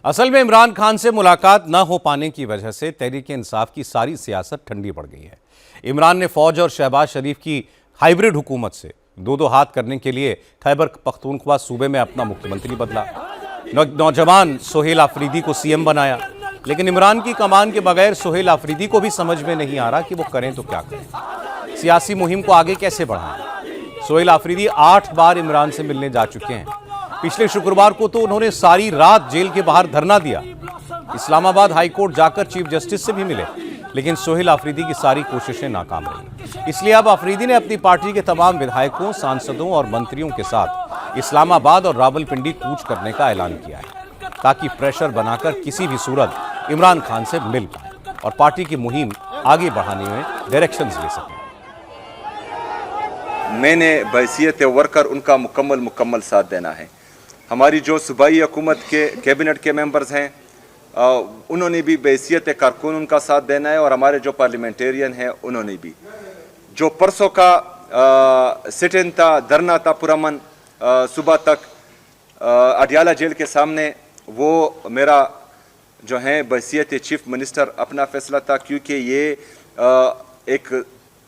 असल में इमरान खान से मुलाकात न हो पाने की वजह से तहरीक-ए-इंसाफ की सारी सियासत ठंडी पड़ गई है। इमरान ने फौज और शहबाज शरीफ की हाइब्रिड हुकूमत से दो हाथ करने के लिए खैबर पख्तूनख्वा सूबे में अपना मुख्यमंत्री बदला। नौजवान सोहेल आफरीदी को सीएम बनाया, लेकिन इमरान की कमान के बगैर सोहेल आफरीदी को भी समझ में नहीं आ रहा कि वो करें तो क्या करें, सियासी मुहिम को आगे कैसे बढ़ाएं। सोहेल आफरीदी 8 बार इमरान से मिलने जा चुके हैं। पिछले शुक्रवार को तो उन्होंने सारी रात जेल के बाहर धरना दिया। इस्लामाबाद हाईकोर्ट जाकर चीफ जस्टिस से भी मिले, लेकिन सोहेल आफरीदी की सारी कोशिशें नाकाम रही। इसलिए अब आफरीदी ने अपनी पार्टी के तमाम विधायकों, सांसदों और मंत्रियों के साथ इस्लामाबाद और रावलपिंडी कूच करने का ऐलान किया है, ताकि प्रेशर बनाकर किसी भी सूरत इमरान खान से मिल पाए और पार्टी की मुहिम आगे बढ़ाने में डायरेक्शंस ले सकें। मैंने बहैसियत वर्कर उनका मुकम्मल साथ देना है। हमारी जो सूबाई हुकूमत के कैबिनेट के मेंबर्स हैं, उन्होंने भी बहैसियत कारकुन उनका साथ देना है, और हमारे जो पार्लियामेंटेरियन हैं उन्होंने भी। जो परसों का सिट-इन था, धरना था पुरअमन सुबह तक अडियाला जेल के सामने, वो मेरा जो है बहैसियत चीफ मिनिस्टर अपना फैसला था, क्योंकि ये एक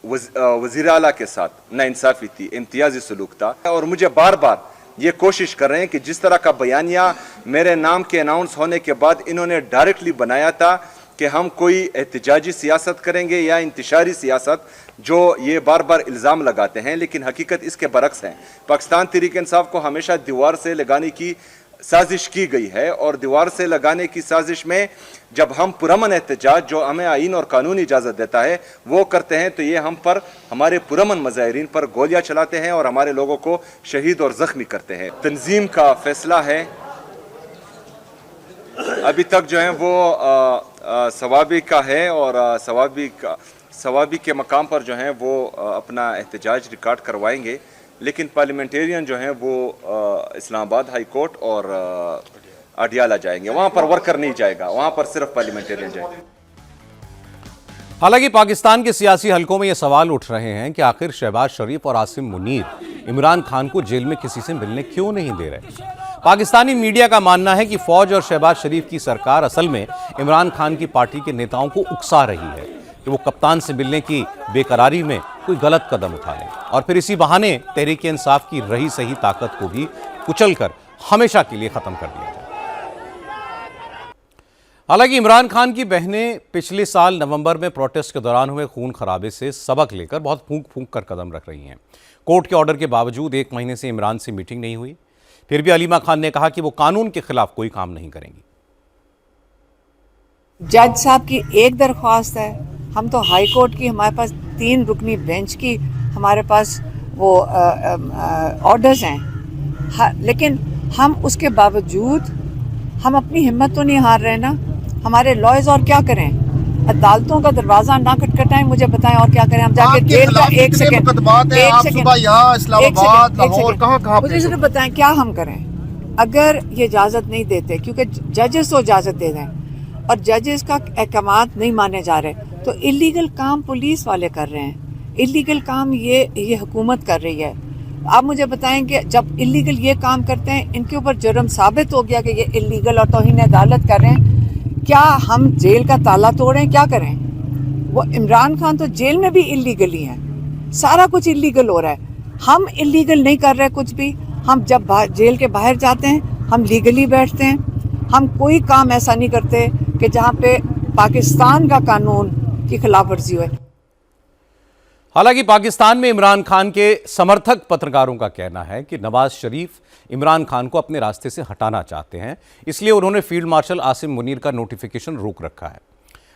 वज़ीर आला के साथ नाइंसाफ़ी थी, इम्तियाजी सलूक था। और मुझे बार बार ये कोशिश कर रहे हैं कि जिस तरह का बयानिया मेरे नाम के अनाउंस होने के बाद इन्होंने डायरेक्टली बनाया था कि हम कोई एहतिजाजी सियासत करेंगे या इंतशारी सियासत, जो ये बार बार इल्ज़ाम लगाते हैं, लेकिन हकीकत इसके बरक्स है। पाकिस्तान तहरीक-ए-इंसाफ को हमेशा दीवार से लगाने की साजिश की गई है, और दीवार से लगाने की साजिश में जब हम पुरअमन एहतजाज, जो हमें आईन और कानून इजाज़त देता है, वो करते हैं, तो ये हम पर, हमारे पुरअमन मुजाहिरीन पर गोलियां चलाते हैं और हमारे लोगों को शहीद और ज़ख्मी करते हैं। तंजीम का फैसला है, अभी तक जो है वो सवाबी का है, और सवाबी के मकाम पर जो है वो अपना एहतजाज रिकॉर्ड करवाएंगे। लेकिन पार्लियामेंटेरियन जो हैं वो इस्लामाबाद हाई कोर्ट और अडियाला जाएंगे, वहां पर वर्कर नहीं जाएगा, वहां पर सिर्फ पार्लियामेंटेरियन जाएंगे। हालांकि पाकिस्तान के सियासी हलकों में यह सवाल उठ रहे हैं कि आखिर शहबाज शरीफ और आसिम मुनीर इमरान खान को जेल में किसी से मिलने क्यों नहीं दे रहे। पाकिस्तानी मीडिया का मानना है कि फौज और शहबाज शरीफ की सरकार असल में इमरान खान की पार्टी के नेताओं को उकसा रही है कि वो कप्तान से मिलने की बेकरारी में कोई गलत कदम उठा लें, और फिर इसी बहाने तहरीक-ए-इंसाफ की रही सही ताकत को भी कुचलकर हमेशा के लिए खत्म कर दिया जाए। हालांकि इमरान खान की बहनें पिछले साल नवंबर में प्रोटेस्ट के दौरान हुए खून खराबे से सबक लेकर बहुत फूंक फूंक कर कदम रख रही हैं। कोर्ट के ऑर्डर के बावजूद 1 महीने से इमरान से मीटिंग नहीं हुई। फिर भी अलीमा खान ने कहा कि वो कानून के खिलाफ कोई काम नहीं करेंगी। जज साहब की एक दरख्वास्त है, हम तो हाई कोर्ट की, हमारे पास 3 रुकनी बेंच की हमारे पास वो ऑर्डर्स हैं, लेकिन हम उसके बावजूद हम अपनी हिम्मत तो नहीं हार रहे ना। हमारे लॉयर्स और क्या करें, अदालतों का दरवाजा ना खटखटाएं, मुझे बताएं और क्या करें। हम जाके जेल का एक सेकंड मुझे सिर्फ बताएं क्या हम करें। अगर ये इजाज़त नहीं देते, क्योंकि जजेस तो इजाज़त दे दें और जजेस का अहकामात नहीं माने जा रहे, तो इलीगल काम पुलिस वाले कर रहे हैं, इलीगल काम ये हुकूमत कर रही है। आप मुझे बताएं कि जब इलीगल ये काम करते हैं, इनके ऊपर जुर्म साबित हो गया कि ये इलीगल और तौहीन अदालत कर रहे हैं, क्या हम जेल का ताला तोड़ें, क्या करें? वो इमरान खान तो जेल में भी इलीगली है, सारा कुछ इलीगल हो रहा है। हम इलीगल नहीं कर रहे कुछ भी। हम जब जेल के बाहर जाते हैं हम लीगली बैठते हैं। हम कोई काम ऐसा नहीं करते कि जहाँ पे पाकिस्तान का कानून की खिलाफ वर्जी हुए। हालांकि पाकिस्तान में इमरान खान के समर्थक पत्रकारों का कहना है कि नवाज शरीफ इमरान खान को अपने रास्ते से हटाना चाहते हैं, इसलिए उन्होंने फील्ड मार्शल आसिम मुनीर का नोटिफिकेशन रोक रखा है।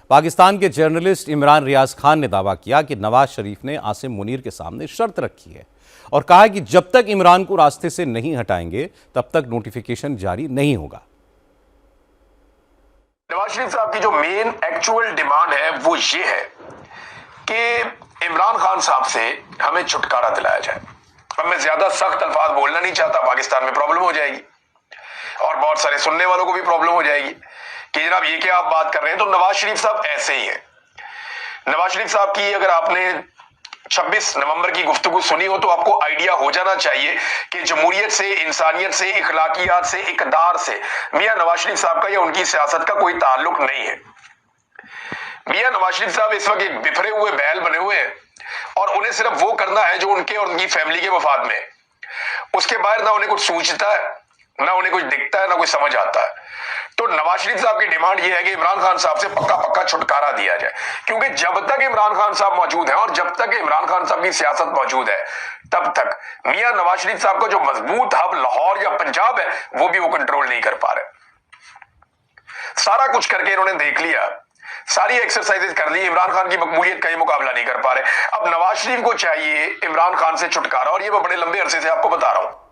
पाकिस्तान के जर्नलिस्ट इमरान रियाज खान ने दावा किया कि नवाज शरीफ ने आसिम मुनीर के सामने शर्त रखी है और कहा कि जब तक इमरान को रास्ते से नहीं हटाएंगे तब तक नोटिफिकेशन जारी नहीं होगा। नवाज शरीफ साहब की जो मेन एक्चुअल डिमांड है वो ये है कि इमरान खान साहब से हमें छुटकारा दिलाया जाए। अब मैं ज्यादा सख्त अल्फाज बोलना नहीं चाहता, पाकिस्तान में प्रॉब्लम हो जाएगी और बहुत सारे सुनने वालों को भी प्रॉब्लम हो जाएगी कि जनाब ये क्या आप बात कर रहे हैं। तो नवाज शरीफ साहब ऐसे ही हैं। नवाज शरीफ साहब की अगर आपने 26 नवंबर की गुफ्तगू सुनी हो तो आपको आइडिया हो जाना चाहिए कि जमहूरियत से, इंसानियत से, इखलाकियात से, इकदार से मियां नवाज शरीफ साहब का या उनकी सियासत का कोई ताल्लुक नहीं है। मियां नवाज शरीफ साहब इस वक्त एक बिखरे हुए बैल बने हुए हैं और उन्हें सिर्फ वो करना है जो उनके और उनकी फैमिली के मफाद में है। उसके बाहर ना उन्हें कुछ सूझता है, ना उन्हें कुछ दिखता है, ना कुछ समझ आता है। तो नवाज शरीफ साहब की डिमांड यह है कि इमरान खान साहब से पक्का पक्का छुटकारा दिया जाए, क्योंकि जब तक इमरान खान साहब मौजूद हैं और जब तक इमरान खान साहब की सियासत मौजूद है तब तक मियां नवाज शरीफ साहब का जो मजबूत हब लाहौर या पंजाब है वो भी वो कंट्रोल नहीं कर पा रहे। सारा कुछ करके इन्होंने देख लिया, सारी एक्सरसाइजेज कर ली, इमरान खान की मकबूलियत का ही मुकाबला नहीं कर पा रहे। अब नवाज शरीफ को चाहिए इमरान खान से छुटकारा, और ये मैं बड़े लंबे अरसे से आपको बता रहा हूं।